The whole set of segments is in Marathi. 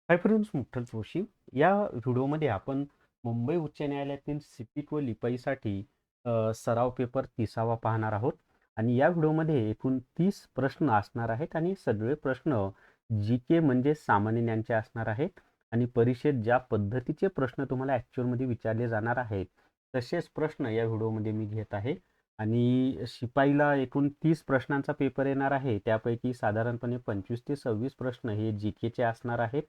Hi friends, मुठ्ठल Joshi. या व्हिडिओमध्ये आपण मुंबई उच्च न्यायालयातील सिपिक व लिपाईसाठी सराव पेपर 30वा पाहणार आहोत. आणि या व्हिडिओमध्ये एकूण 30 प्रश्न असणार आहेत आणि सगळे प्रश्न जी के म्हणजे सामान्य ज्ञानचे असणार आहेत. आणि परीक्षेत ज्या पद्धतीचे प्रश्न तुम्हाला ॲक्च्युअलमध्ये विचारले जाणार आहेत तसेच प्रश्न या व्हिडिओमध्ये मी घेत आहे. आणि शिपाईला एकूण 30 प्रश्नांचा पेपर येणार आहे. त्यापैकी साधारणपणे 25 ते 26 प्रश्न हे जी केचे असणार आहेत.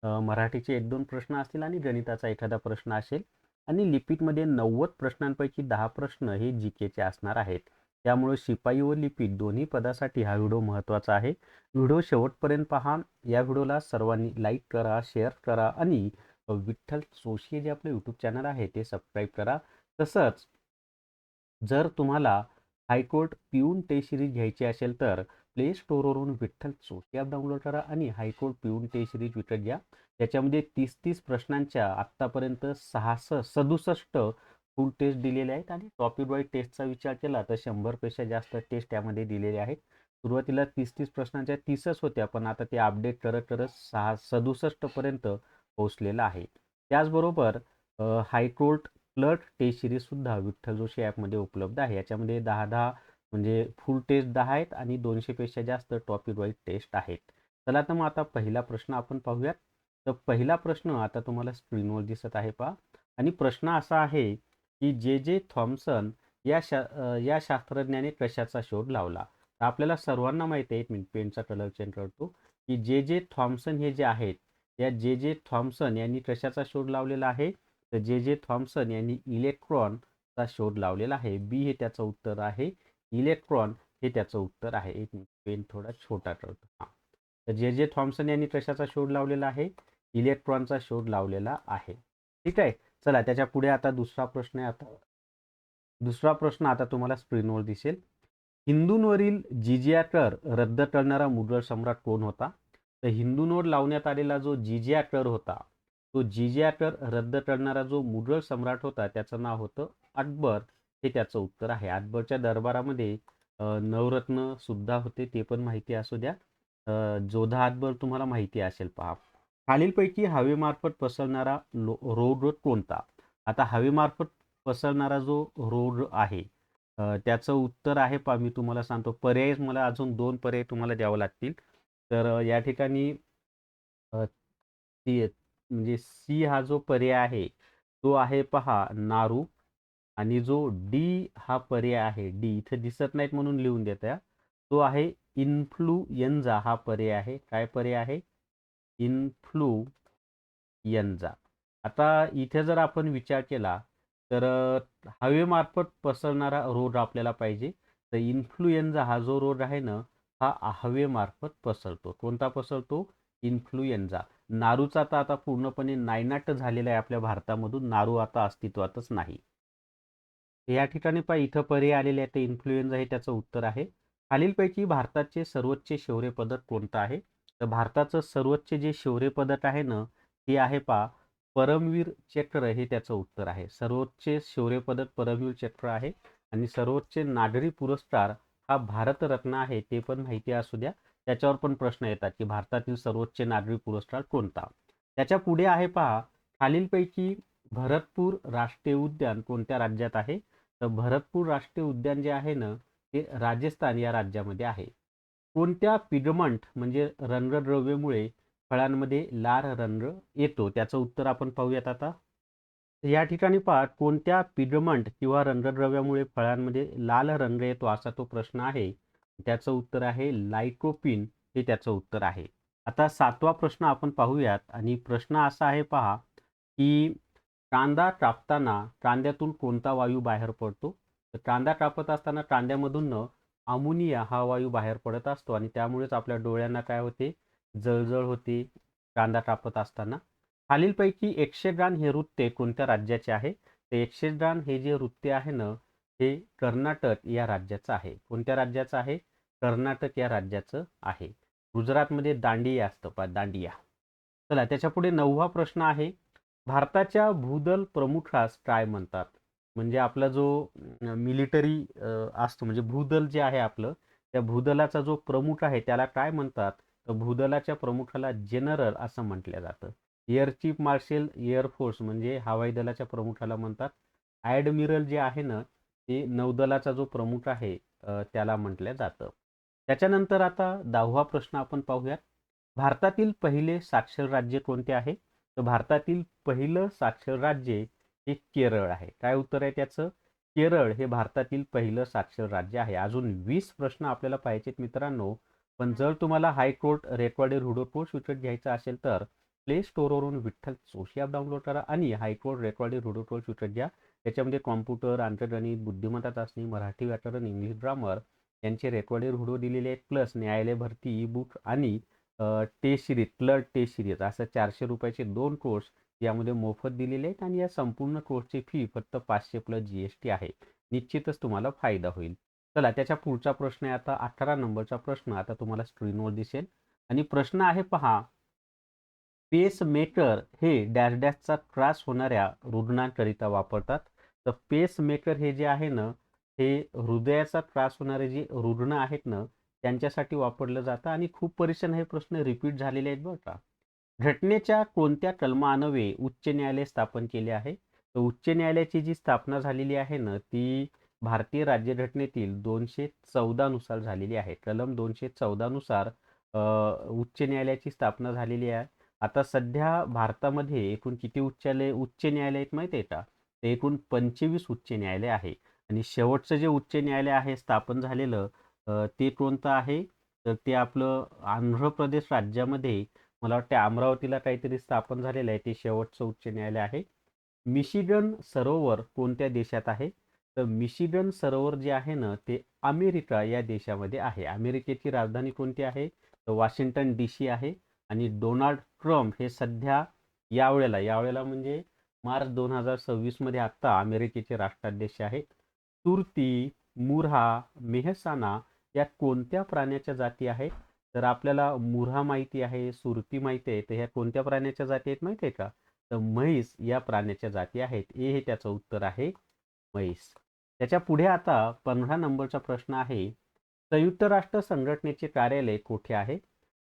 मराठीचे 1-2 प्रश्न असतील आणि गणिताचा एखादा प्रश्न असेल. आणि लिपिकमध्ये 90 प्रश्नांपैकी 10 प्रश्न हे जी केचे असणार आहेत. त्यामुळे शिपाई व लिपिक दोन्ही पदासाठी हा व्हिडिओ महत्त्वाचा आहे. व्हिडिओ शेवटपर्यंत पहा. या व्हिडिओला सर्वांनी लाईक करा, शेअर करा आणि विठ्ठल जोशी जे आपले यूट्यूब चॅनल आहे ते सबस्क्राईब करा. तसंच जर तुम्हाला हायकोर्ट पिऊन टेस्ट सिरीज घ्यायची असेल तर प्ले स्टोअरवरून विठ्ठल जोशी ॲप डाउनलोड करा आणि हायकोर्ट पिऊन टेस्ट सिरीज विकत घ्या. त्याच्यामध्ये 30 प्रश्नांच्या आत्तापर्यंत 67 फुल टेस्ट दिलेले आहेत आणि टॉपिक वाईज टेस्टचा विचार केला तर 100पेक्षा जास्त टेस्ट यामध्ये दिलेले आहेत. सुरुवातीला 30 प्रश्नांच्या 30च होत्या, पण आता ते अपडेट करत करत 67पर्यंत पोहोचलेलं आहे. त्याचबरोबर हायकोर्ट क्लर्क टेस्ट सिरीज सुद्धा विठ्ठल जोशी ॲपमध्ये उपलब्ध आहे. याच्यामध्ये 10-10 म्हणजे फुल टेस्ट 10 आहेत आणि 200पेक्षा जास्त टॉपिक वाईज टेस्ट आहेत. चला तर मग आता पहिला प्रश्न आपण पाहूयात. तर पहिला प्रश्न आता तुम्हाला स्क्रीनवर दिसत आहे पहा. आणि प्रश्न असा आहे की जे थॉम्सन या शास्त्रज्ञाने कशाचा शोध लावला. तर आपल्याला सर्वांना माहिती आहे, एक मिनिट पेनचा कलर चेंज करतो, की जे थॉम्सन हे जे आहेत या जे थॉम्सन यांनी कशाचा शोध लावलेला आहे. तर जे थॉम्सन यांनी इलेक्ट्रॉनचा शोध लावलेला आहे. बी हे त्याचं उत्तर आहे. इलेक्ट्रॉन हे त्याचं उत्तर आहे. एक पेन थोडा छोटा करतो. हां, तर जे थॉम्सन यांनी कशाचा शोध लावलेला आहे. इलेक्ट्रॉनचा शोध लावलेला आहे. ठीक आहे. चला त्याच्या पुढे आता दुसरा प्रश्न आता तुम्हाला स्क्रीनवर दिसेल. हिंदूंवरील जिजिया कर रद्द करणारा मुघल सम्राट कोण होता. तर हिंदूंवर लावण्यात आलेला जो जिजिया कर होता, तो जिजिया कर रद्द करणारा जो मुघल सम्राट होता त्याचं नाव होतं अकबर. हे त्याचं उत्तर आहे. अकबरच्या दरबारामध्ये नवरत्न सुद्धा होते, ते पण माहिती असू द्या. जोधा अकबर तुम्हाला माहिती असेल पहा. खालीलपैकी हवेमार्फत पसरणारा रोग कोणता. आता हवेमार्फत पसरणारा जो रोग आहे त्याचं उत्तर आहे पहा, मी तुम्हाला सांगतो. पर्याय मला अजून 2 पर्याय तुम्हाला द्यावे लागतील. तर या ठिकाणी सी म्हणजे सी हा जो पर्याय आहे तो आहे पहा नारू. आणि जो डी हा पर्याय आहे, डी इथे दिसत नाहीत म्हणून लिहून देत आहे, तो आहे इन्फ्लुएन्झा हा पर्याय आहे. काय पर्याय आहे. इन्फ्लुएन्झा. आता इथे जर आपण विचार केला तर हवेमार्फत पसरणारा रोग आपल्याला पाहिजे. तर इन्फ्लुएन्झा हा जो रोग आहे ना, हा हवेमार्फत पसरतो. कोणता पसरतो. इन्फ्लुएन्झा. नारूचा तर आता पूर्णपणे नायनाट झालेला आहे आपल्या भारतामधून. नारू आता अस्तित्वातच नाही. या ठिकाणी पहा इथं पर्याय आलेले आहे, ते इन्फ्लुएन्झा हे त्याचं उत्तर आहे. खालीलपैकी भारताचे सर्वोच्च शौर्य पदक कोणतं आहे. तर भारताचं सर्वोच्च जे शौर्य पदक आहे ना, ते आहे पहा परमवीर चक्र हे त्याचं उत्तर आहे. सर्वोच्च शौर्य पदक परमवीर चक्र आहे. आणि सर्वोच्च नागरी पुरस्कार हा भारतरत्न आहे, ते पण माहिती असू द्या. त्याच्यावर पण प्रश्न येतात की भारतातील सर्वोच्च नागरी पुरस्कार कोणता. त्याच्या पुढे आहे पहा खालीलपैकी भरतपूर राष्ट्रीय उद्यान कोणत्या राज्यात आहे. तर भरतपूर राष्ट्रीय उद्यान जे आहे ना, ते राजस्थान या राज्यामध्ये आहे. कोणत्या पिगमंट म्हणजे रंगद्रव्यमुळे फळांमध्ये लाल रंग येतो. त्याचं उत्तर आपण पाहूयात आता. या ठिकाणी पहा कोणत्या पिगमंट किंवा रंगद्रव्यामुळे फळांमध्ये लाल रंग येतो असा तो प्रश्न आहे. त्याचं उत्तर आहे लाइकोपीन हे त्याचं उत्तर आहे. आता 7वा प्रश्न आपण पाहूयात. आणि प्रश्न असा आहे पहा की कांदा कापताना कांद्यातून कोणता वायू बाहेर पडतो. तर कांदा कापत असताना कांद्यामधून अमोनिया हा वायू बाहेर पडत असतो आणि त्यामुळेच आपल्या डोळ्यांना काय होते, जळजळ होते कांदा कापत असताना. खालीलपैकी यक्षगान हे नृत्य कोणत्या राज्याचे आहे. तर यक्षगान हे जे नृत्य आहे ना, हे कर्नाटक या राज्याचं आहे. कोणत्या राज्याचं आहे. कर्नाटक या राज्याचं आहे. गुजरातमध्ये दांडिया असतं पहा, दांडिया. चला त्याच्या पुढे 9वा प्रश्न आहे. भारताच्या भूदल प्रमुखास काय म्हणतात. म्हणजे आपला जो मिलिटरी असतो म्हणजे भूदल जे आहे आपलं, त्या भूदलाचा जो प्रमुख आहे त्याला काय म्हणतात. तर भूदलाच्या प्रमुखाला जनरल असं म्हटलं जातं. Air chief marshal air force म्हणजे हवाई दलाच्या प्रमुखाला म्हणतात. ॲडमिरल जे आहे ना, ते नौदलाचा जो प्रमुख आहे त्याला म्हटलं जातं. त्याच्यानंतर आता 10वा प्रश्न आपण पाहूयात. भारतातील पहिले साक्षर राज्य कोणते आहे? तर भारतातील पहिलं साक्षर राज्य हे केरळ आहे. काय उत्तर आहे त्याचं? केरळ हे भारतातील पहिलं साक्षर राज्य आहे. अजून 20 प्रश्न आपल्याला पाहिजेत मित्रांनो. पण जर तुम्हाला हायकोर्ट रेकॉर्डेड हुडो कोर्स विकत घ्यायचा असेल तर प्ले स्टोअरवरून विठ्ठल जोशी ॲप डाउनलोड करा आणि हायकोर्ट रेकॉर्डेड हुडो कोर्स विकत घ्या. त्याच्यामध्ये कॉम्प्युटर, अंकगणित, बुद्धिमत्ता चाचणी, मराठी व्याकरण, इंग्लिश ग्रामर यांचे रेकॉर्डेड व्हिडिओ दिलेले आहेत. प्लस न्यायालय भरती ई बुक आणि test series, clerk test series असं 400 रुपयाचे 2 कोर्स यामध्ये मोफत दिलेले आहेत आणि या संपूर्ण कोर्सची फी फक्त 500 प्लस GST आहे. निश्चितच तुम्हाला फायदा होईल. चला त्याच्या पुढचा प्रश्न आहे आता 18 नंबरचा प्रश्न आता तुम्हाला स्क्रीनवर दिसेल आणि प्रश्न आहे पहा. पेसमेकर हे डॅश डॅशचा त्रास होणाऱ्या रुग्णांकरिता वापरतात. तर पेसमेकर हे जे आहे ना, हे हृदयाचा त्रास होणारे जे रुग्ण आहेत ना, त्यांच्यासाठी वापरलं जातं आणि खूप परिक्षण हे प्रश्न रिपीट झालेले आहेत बरं का. घटनेच्या कोणत्या कलमान्वये उच्च न्यायालय स्थापन केले आहे? तर उच्च न्यायालयाची जी स्थापना झालेली आहे ना, ती भारतीय राज्यघटनेतील 214 नुसार झालेली आहे. कलम 214 नुसार उच्च न्यायालयाची स्थापना झालेली आहे. आता सध्या भारतामध्ये एकूण किती उच्च न्यायालय आहेत माहिती आहे का? ते एकूण 25 उच्च न्यायालय आहे आणि शेवटचं जे उच्च न्यायालय आहे स्थापन झालेलं ते कोणतं आहे? तर ते आपलं आंध्र प्रदेश राज्यामध्ये मला वाटते अमरावतीला काहीतरी स्थापन झालेलं आहे. ते शेवटचं उच्च न्यायालय आहे. मिशिगन सरोवर कोणत्या देशात आहे? तर मिशिगन सरोवर जे आहे ना, ते अमेरिका या देशामध्ये आहे. अमेरिकेची राजधानी कोणती आहे? तर वॉशिंग्टन DC आहे आणि डोनाल्ड ट्रम्प हे सध्या यावेळेला म्हणजे मार्च 2026 मध्ये आत्ता अमेरिकेचे राष्ट्राध्यक्ष आहेत. तुर्ती, मुर्हा, मेहसाणा या कोणत्या प्राण्याच्या जाती आहेत? तर आपल्याला मुर्हा माहिती आहे, सुरती माहिती आहे. तर ह्या कोणत्या प्राण्याच्या जाती आहेत माहिती आहे का? तर म्हैस या प्राण्याच्या जाती आहेत. हे त्याचं उत्तर आहे म्हैस. त्याच्या पुढे आता 15 नंबरचा प्रश्न आहे. संयुक्त राष्ट्र संघटनेचे कार्यालय कुठे आहे?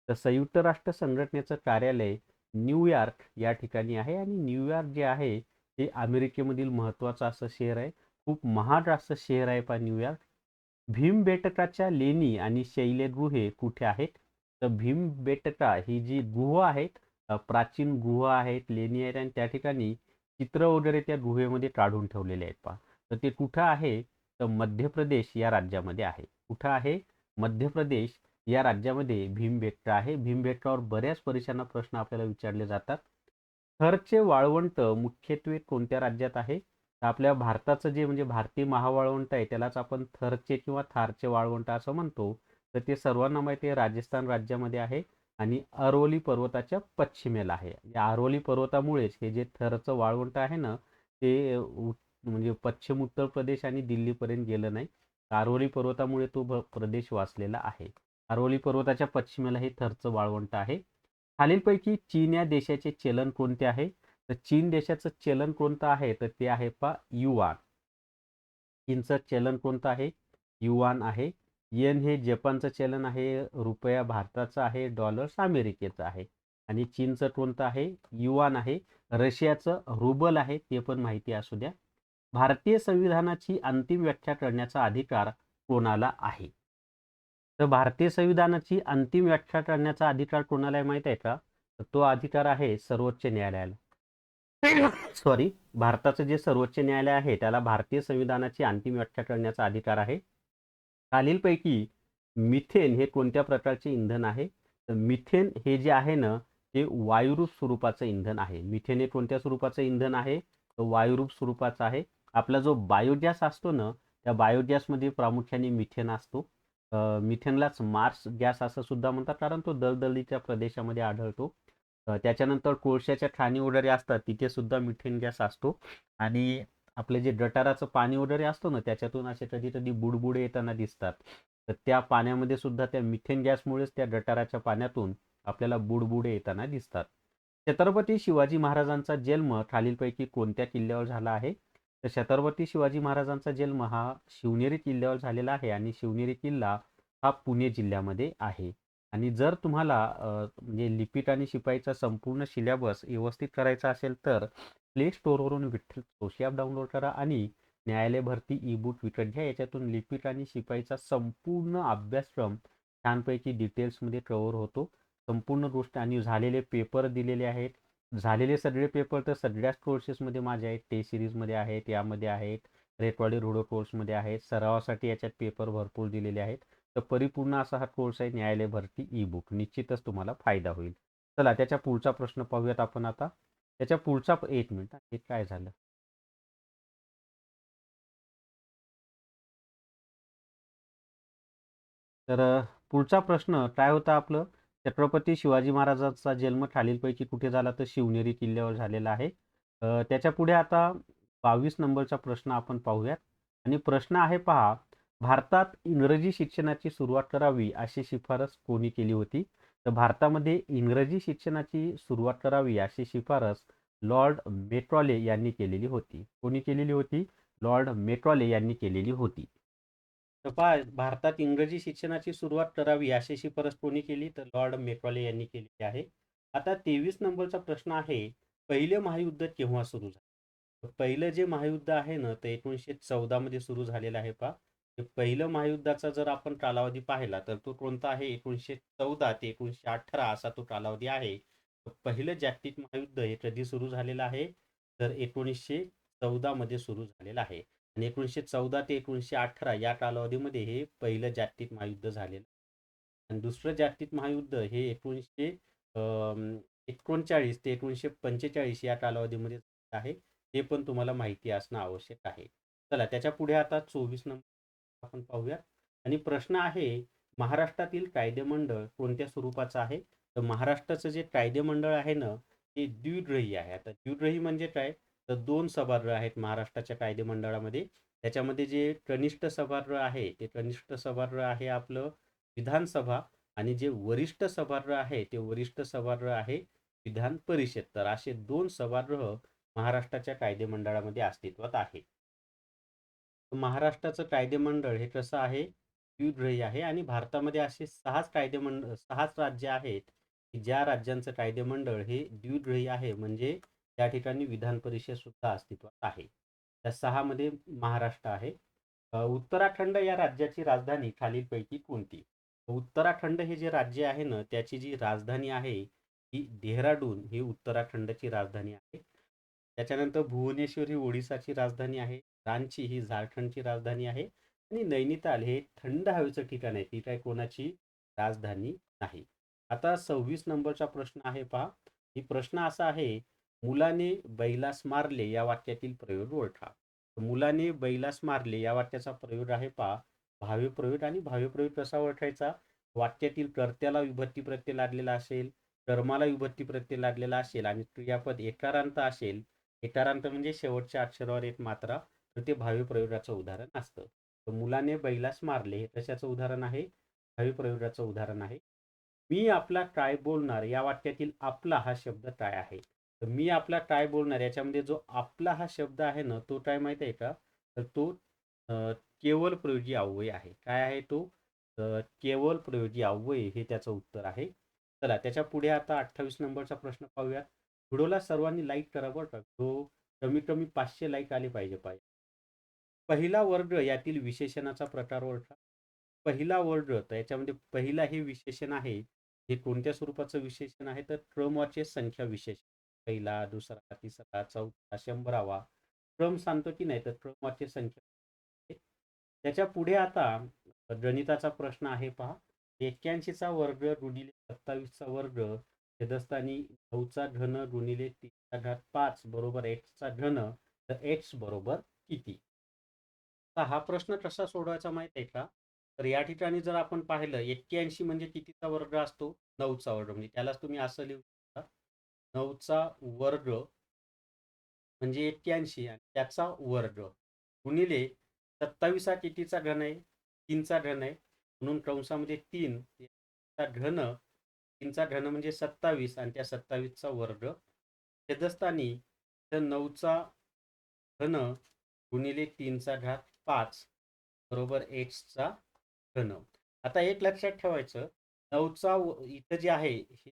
तर संयुक्त राष्ट्र संघटनेचं कार्यालय न्यूयॉर्क या ठिकाणी आहे आणि न्यूयॉर्क जे आहे हे अमेरिकेमधील महत्त्वाचं असं शहर आहे. खूप महाग असं शहर आहे पहा न्यूयॉर्क. भीमबेटकाच्या लेणी आणि शैलगुहे कुठे आहेत? तर भीमबेटका ही जी गुहा आहेत, प्राचीन गुहा आहेत, लेणी आहेत आणि त्या ठिकाणी चित्र वगैरे त्या गुहेमध्ये काढून ठेवलेले आहेत पहा. तर ते कुठं आहे? तर मध्य प्रदेश या राज्यामध्ये आहे. कुठं आहे? मध्य प्रदेश या राज्यामध्ये भीमबेटका आहे. भीमबेटकावर बऱ्याच परीक्षांना प्रश्न आपल्याला विचारले जातात. थरचे वाळवंट मुख्यत्वे कोणत्या राज्यात आहे? तर आपल्या भारताचं जे म्हणजे भारतीय महावाळवंट आहे त्यालाच आपण थरचे किंवा थारचे वाळवंट असं म्हणतो. तर ते सर्वांना माहिती आहे राजस्थान राज्यामध्ये आहे आणि अरवली पर्वताच्या पश्चिमेला आहे. या अरवली पर्वतामुळेच हे जे थरचं वाळवंट आहे ना, ते म्हणजे पश्चिम उत्तर प्रदेश आणि दिल्लीपर्यंत गेलं नाही. अरवली पर्वतामुळे तो प्रदेश वाचलेला आहे. अरवली पर्वताच्या पश्चिमेला हे थरचं वाळवंट आहे. खालीलपैकी चीन या देशाचे चलन कोणते आहे? तर चीन देशाचं चलन कोणतं आहे? तर ते आहे पहा युआन. चीनचं चलन कोणतं आहे? युआन आहे. येन हे जपानचं चलन आहे. रुपया भारताचा आहे. डॉलर्स अमेरिकेचा आहे. आणि चीनचं कोणतं आहे? युआन आहे. रशियाचं रुबल आहे. ते पण माहिती असू द्या. भारतीय संविधानाची अंतिम व्याख्या करण्याचा अधिकार कोणाला आहे? तर भारतीय संविधानाची अंतिम व्याख्या करण्याचा अधिकार कोणाला आहे माहित आहे का? तर तो अधिकार आहे सर्वोच्च न्यायालयाला. सॉरी, भारताचं जे सर्वोच्च न्यायालय आहे त्याला भारतीय संविधानाची अंतिम व्याख्या करण्याचा अधिकार आहे. खालीलपैकी मिथेन हे कोणत्या प्रकारचे इंधन आहे? तर मिथेन हे जे आहे ना ते वायुरूप स्वरूपाचं इंधन आहे. मिथेन हे कोणत्या स्वरूपाचं इंधन आहे? तर वायुरूप स्वरूपाचं आहे. आपला जो बायोगॅस असतो ना त्या बायोगॅसमध्ये प्रामुख्याने मिथेन असतो. मिथेनलाच मार्स गॅस असं सुद्धा म्हणतात कारण तो दलदलीच्या प्रदेशामध्ये आढळतो. त्याच्यानंतर कोळशाच्या खाणी वगैरे असतात तिथे सुद्धा मिथेन गॅस असतो आणि आपले जे गटाराचं पाणी वगैरे असतो ना त्याच्यातून असे कधी कधी बुडबुडे येताना दिसतात. तर त्या पाण्यामध्ये सुद्धा त्या मिथेन गॅसमुळेच त्या गटाराच्या पाण्यातून आपल्याला बुडबुडे येताना दिसतात. छत्रपती शिवाजी महाराजांचा जन्म खालीलपैकी कोणत्या किल्ल्यावर झाला आहे? तर छत्रपती शिवाजी महाराजांचा जन्म हा शिवनेरी किल्ल्यावर झालेला आहे आणि शिवनेरी किल्ला हा पुणे जिल्ह्यामध्ये आहे. आणि जर तुम्हाला म्हणजे लिपिक आणि शिपाईचा संपूर्ण सिलेबस व्यवस्थित करायचा असेल तर प्ले स्टोअरवरून विठ्ठल जोशी ॲप डाउनलोड करा आणि न्यायालय भरती ई बुक विकत घ्या. याच्यातून लिपिक आणि शिपाईचा संपूर्ण अभ्यासक्रम छानपैकी डिटेल्समध्ये कव्हर होतो. संपूर्ण गोष्ट आणि झालेले पेपर दिलेले आहेत. झालेले सगळे पेपर तर सगळ्याच कोर्सेसमध्ये माझे आहेत. टेस्ट सिरीजमध्ये आहेत, यामध्ये आहेत, रेकॉर्डेड व्हिडिओ कोर्समध्ये आहेत. सरावासाठी याच्यात पेपर भरपूर दिलेले आहेत. तर परिपूर्ण असा हा कोर्स आहे न्यायालय भरती ई बुक. निश्चितच तुम्हाला फायदा होईल. चला त्याच्या पुढचा प्रश्न पाहूयात आपण आता. त्याच्या पुढचा एक मिनिट हे काय झालं. तर पुढचा प्रश्न काय होता आपलं. छत्रपती शिवाजी महाराजांचा जन्म खालीलपैकी कुठे झाला तर शिवनेरी किल्ल्यावर झालेला आहे. त्याच्या पुढे आता 22 नंबरचा प्रश्न आपण पाहूयात. आणि प्रश्न आहे पहा, भारतात इंग्रजी शिक्षणाची सुरुवात करावी अशी शिफारस कोणी केली होती. तर भारतामध्ये इंग्रजी शिक्षणाची सुरुवात करावी अशी शिफारस लॉर्ड मेक्रॉले यांनी केलेली होती. कोणी केलेली होती? लॉर्ड मेक्रॉले यांनी केलेली होती. तर पहा, भारतात इंग्रजी शिक्षणाची सुरुवात करावी अशी शिफारस कोणी केली तर लॉर्ड मेक्रॉले यांनी केलेली आहे. आता 23 नंबरचा प्रश्न आहे, पहिले महायुद्ध केव्हा सुरू झाले. पहिलं जे महायुद्ध आहे ना ते 1914 मध्ये सुरू झालेलं आहे. पहा, पहिलं महायुद्धाचा जर आपण कालावधी पाहिला तर तो कोणता आहे, 1914 ते 1918 असा तो कालावधी आहे. पहिलं जागतिक महायुद्ध हे कधी सुरू झालेलं आहे तर 1914 मध्ये सुरू झालेलं आहे. आणि 1914 ते 1918 या कालावधीमध्ये हे पहिलं जागतिक महायुद्ध झालेलं. आणि दुसरं जागतिक महायुद्ध हे 1939 ते 1945 या कालावधीमध्ये आहे. ते पण तुम्हाला माहिती असणं आवश्यक आहे. चला त्याच्या पुढे आता 24 नंबर आपण पाहूया. आणि प्रश्न आहे, महाराष्ट्रातील कायदेमंडळ कोणत्या स्वरूपाचं आहे. तर महाराष्ट्राचं जे कायदेमंडळ आहे ना ते द्विग्रही आहे. आता द्विग्रही म्हणजे काय, तर 2 सभागृह आहेत महाराष्ट्राच्या कायदेमंडळामध्ये. त्याच्यामध्ये जे कनिष्ठ सभागृह आहे ते कनिष्ठ सभागृह आहे आपलं विधानसभा. आणि जे वरिष्ठ सभागृह आहे ते वरिष्ठ सभागृह आहे विधान परिषद. तर असे 2 सभागृह महाराष्ट्राच्या कायदेमंडळामध्ये अस्तित्वात आहे. महाराष्ट्राचं कायदेमंडळ हे कसं आहे, द्विग्रही आहे. आणि भारतामध्ये असे 6च राज्य आहेत की ज्या राज्यांचं कायदेमंडळ हे द्विग्रही आहे. म्हणजे त्या ठिकाणी विधान परिषद सुद्धा अस्तित्वात आहे. त्या 6 मध्ये महाराष्ट्र आहे. उत्तराखंड या राज्याची राजधानी खालीलपैकी कोणती. उत्तराखंड हे जे राज्य आहे ना त्याची जी राजधानी आहे ही डेहराडून ही उत्तराखंडची राजधानी आहे. त्याच्यानंतर भुवनेश्वर ही ओडिसाची राजधानी आहे. रांची ही झारखंडची राजधानी आहे. आणि नैनिताल हे थंड हवेचं ठिकाण आहे. ती काय कोणाची राजधानी नाही. आता 26 नंबरचा प्रश्न आहे पहा. ही प्रश्न असा आहे, मुलाने बैलास मारले या वाक्यातील प्रयोग ओळखा. मुलाने बैलास मारले या वाक्याचा प्रयोग आहे पहा भाव्य प्रयोग. आणि भाव्य प्रयोग कसा ओळखायचा, वाक्यातील कर्त्याला विभक्ती प्रत्यय लागलेला असेल, कर्माला विभक्ती प्रत्यय लागलेला असेल आणि क्रियापद एकारांत असेल. एकारांत म्हणजे शेवटच्या अक्षरावर एक मात्रा, तर ते भाव्य प्रयोगाचं उदाहरण असतं. तर मुलाने बैलास मारले हे कशाचं उदाहरण आहे, भाव्य प्रयोगाचं उदाहरण आहे. मी आपला काय बोलणार या वाक्यातील आपला हा शब्द काय आहे. तर मी आपला काय बोलणार याच्यामध्ये जो आपला हा शब्द आहे ना तो काय माहिती आहे का, तर तो केवळ प्रयोगी अव्यय आहे. काय आहे तो, केवळ प्रयोगी अव्यय हे त्याचं उत्तर आहे. चला त्याच्या पुढे आता 28 नंबरचा प्रश्न पाहूया. व्हिडिओला सर्वांनी लाईक करा बरं का, तो कमीत कमी 500 लाईक आले पाहिजे. पहिला वर्ग यातील विशेषणाचा प्रकार ओळखा. पहिला वर्ग तर याच्यामध्ये पहिला हे विशेषण आहे. हे कोणत्या स्वरूपाचं विशेषण आहे तर क्रमवाचक संख्या विशेषण. पहिला, दुसरा, तिसरा, चौथा, 100वा क्रम सांगतो की नाही तर क्रमवाचक संख्या. त्याच्या पुढे आता गणिताचा प्रश्न आहे पहा. 81चा वर्ग गुणिले 27चा वर्ग छेदस्थानी 9चा घन गुणिले 3 चा घात 5 बरोबर x चा घन. तर x बरोबर किती. आता हा प्रश्न कसा सोडवायचा माहित आहे का, तर या ठिकाणी जर आपण पाहिलं 81 म्हणजे कितीचा वर्ग असतो, 9चा वर्ग. म्हणजे त्यालाच तुम्ही असं लिहू शकता, 9चा वर्ग म्हणजे 81 आणि त्याचा वर्ग गुणिले 27 हा कितीचा घन आहे, 3चा घन आहे. म्हणून कंसामध्ये 3 चा घन, 3चा घन म्हणजे 27 आणि त्या 27चा वर्ग छेदस्थानी तर 9चा घन गुणिले 3 चा घात 5 बरोबर x चा घन. आता एक लक्षात ठेवायचं, 9चा इथं जे आहे हे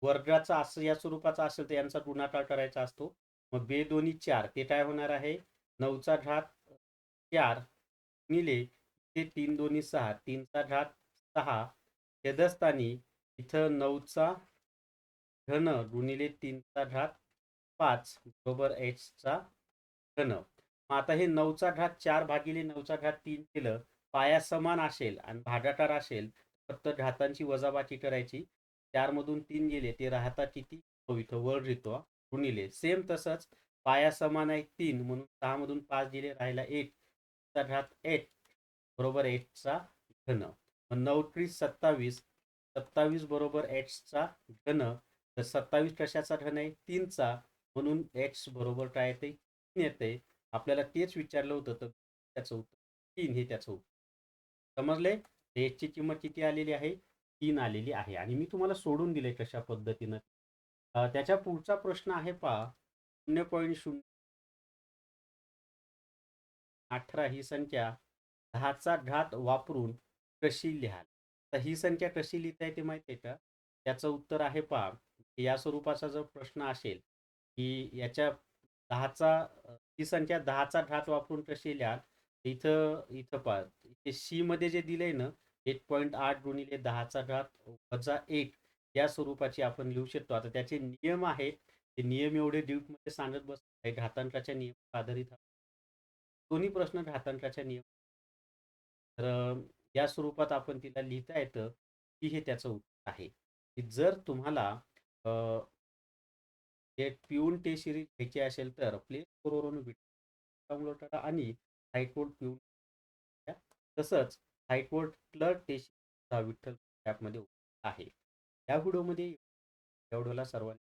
वर्गाचा असं या स्वरूपाचा असेल तर यांचा गुणाकार करायचा असतो. मग बे दोन्ही 4 ते काय होणार आहे 9चा घात 4 गुणिले ते 3 दोन्ही 6 3चा घात 6 छेदस्थानी इथं 9चा घन गुणिले 3चा घात 5 बरोबर चा घन. मग आता हे 9चा घात 4 भागिले 9चा घात 3 केलं पाया समान असेल आणि भागाकार असेल फक्त घातांची वजाबाकी करायची. 4 मधून 3 गेले ते राहतात किती तो इथं वर लिहितो गुणिले सेम तसंच पाया समान आहे 3 म्हणून 6 मधून 5 गेले राहिला 8 चा घात 8 बरोबर 8 चा घन. मग 9 त्रिक 27 27 बरोबर x चा घन. तर 27 कशाचा घन आहे 3 चा म्हणून x बरोबर काय येते 3 येते. आपल्याला तेच विचारलं होतं तर त्याचं उत्तर 3 हे त्याचं उत्तर समजले. x ची किंमत किती आलेली आहे 3 आलेली आहे आणि मी तुम्हाला सोडून दिले कशा पद्धतीनं. त्याच्या पुढचा प्रश्न आहे पहा 0.018 ही संख्या 10चा घात वापरून कशी लिहाल. तर ही संख्या कशी लिहिता येते माहिती आहे का त्याचं उत्तर आहे पहा या स्वरूपाचा जर प्रश्न असेल की याच्या 10चा ही संख्या 10चा घात वापरून कशी लिहाल. इथं इथं पहा इथे सी मध्ये जे दिलंय ना 1.8 गुणिले 10चा घात वजा 1 या स्वरूपाची आपण लिहू शकतो. आता त्याचे नियम आहेत ते नियम एवढे डीपमध्ये सांगत बसतो घातांकाच्या नियम आधारित दोन्ही प्रश्न घातांकाच्या नियम. तर या स्वरूपात आपण तिला लिहिता येतं की हे त्याचं उत्तर आहे की जर तुम्हाला हे पिऊन टे सिरीज घ्यायची असेल तर प्ले स्टोअरवरून डाउनलोड करा आणि हायकोर्ट पिऊन तसंच हायकोर्ट क्लर्क टे विठ्ठल ॲपमध्ये आहे. या व्हिडिओमध्ये या व्हिडिओला सर्वांनी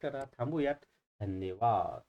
करा थांबूयात. धन्यवाद.